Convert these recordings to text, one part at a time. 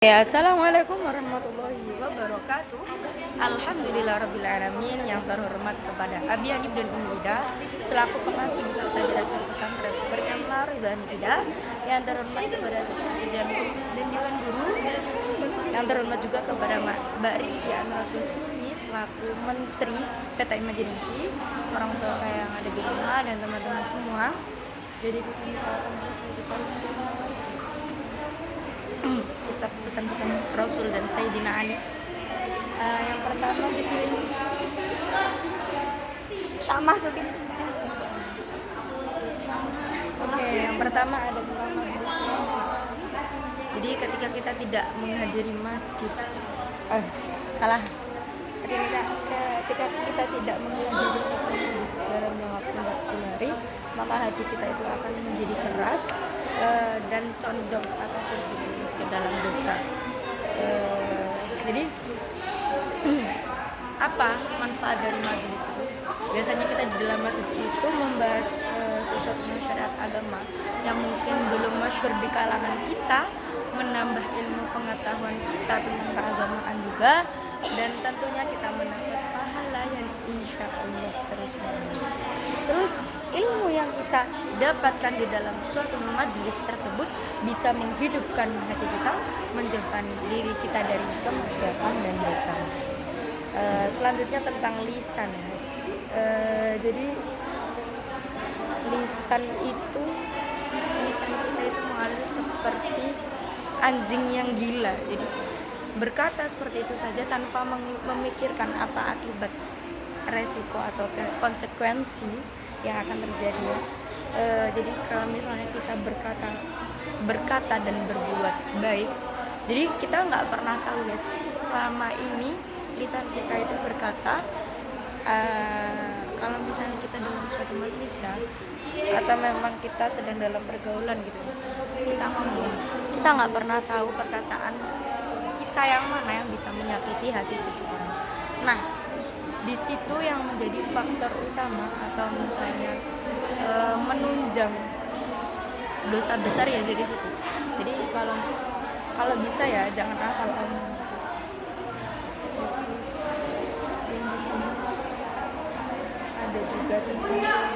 Ya, Assalamualaikum warahmatullahi wabarakatuh. Alhamdulillahirrabbilalamin. Yang terhormat kepada Abi Hanif dan Umi Ida selaku pengasuh serta direktur pesantren Super Kamlar dan Ida. Yang terhormat kepada sekretaris jajaran dan dewan guru. Yang terhormat juga kepada Mbak Rifki Amratul Sini selaku Menteri PT Imajinasi, orang tua saya yang ada di rumah dan teman-teman semua. Jadi di sini saya akan memberikan kita pesan-pesan Rasul dan Sayyidina Ali. Yang pertama di sini tak masukin. Oke, yang pertama ada tentang majelis. Jadi ketika kita tidak menghadiri masjid, salah. Ketika kita tidak menghadiri suatu majelis dalam waktu hari, maka hati kita itu akan menjadi keras dan condong atau terjerumus ke dalam dosa. Jadi apa manfaat dari majelis itu? Biasanya kita di dalam masjid itu membahas sesuatu syariat agama yang mungkin belum masyhur di kalangan kita, menambah ilmu pengetahuan kita tentang keagamaan juga, dan tentunya kita mendapat pahala yang insya Allah terus mengalir. Terus ilmu yang kita dapatkan di dalam suatu majelis tersebut bisa menghidupkan hati kita, menjauhkan diri kita dari kemaksiatan dan dosa. Selanjutnya tentang lisan. Jadi lisan kita itu mengalir seperti anjing yang gila. Jadi berkata seperti itu saja tanpa memikirkan apa akibat, resiko atau konsekuensi yang akan terjadi. Jadi kalau misalnya kita berkata dan berbuat baik, jadi kita nggak pernah tahu guys, selama ini lisan kita itu berkata, kalau misalnya kita dalam suatu majelis ya, atau memang kita sedang dalam pergaulan gitu, kita ngomong, kita nggak pernah tahu perkataan kita yang mana yang bisa menyakiti hati seseorang. Nah, di situ yang menjadi faktor utama atau misalnya menunjang dosa besar ya dari situ. Jadi kalau bisa ya jangan asal ngomong. Terus yang di sini ada juga tentang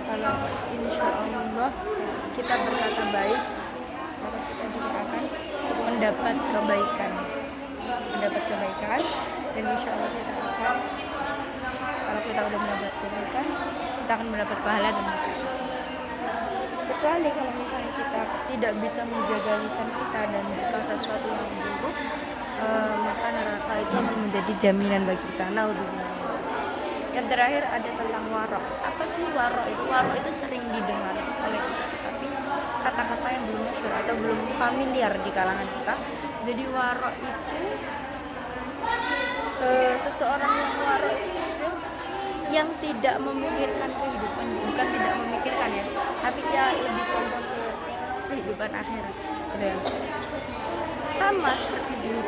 kalau insya Allah kita berkata baik, maka kita juga akan mendapat kebaikan, dan insya Allah kita akan, kalau kita udah mendapat kebaikan, kita akan mendapat pahala dan surga. Kecuali kalau misalnya kita tidak bisa menjaga lisan kita dan berkata sesuatu yang buruk, maka neraka itu akan menjadi jaminan bagi kita. Naudzubillah. Yang terakhir ada tentang warok. Apa sih warok itu? Warok itu sering didengar oleh kita, tapi kata-kata yang belum masyhur atau belum familiar di kalangan kita. Jadi warok itu seseorang yang warok itu yang tidak memikirkan kehidupan, bukan tidak memikirkan ya, tapi dia lebih condong ke kehidupan akhirat gitu ya. Sama seperti zuhud,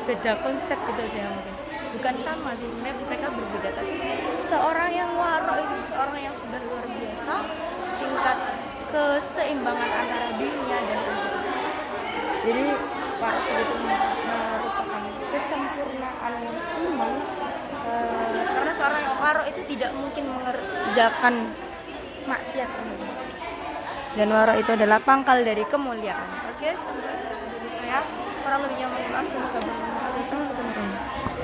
beda konsep itu aja mungkin. Bukan sama sih, sebenarnya mereka berbeda, tapi seorang yang warok itu seorang yang sudah luar biasa tingkat keseimbangan antara dunia dan akhirat. Jadi warok itu merupakan kesempurnaan iman, karena seorang yang warok itu tidak mungkin mengerjakan maksiat, dan warok itu adalah pangkal dari kemuliaan. Oke, sampai dari saya. Kurang lebihnya mohon maaf. Semoga bermanfaat. Assalamualaikum warahmatullahi wabarakatuh.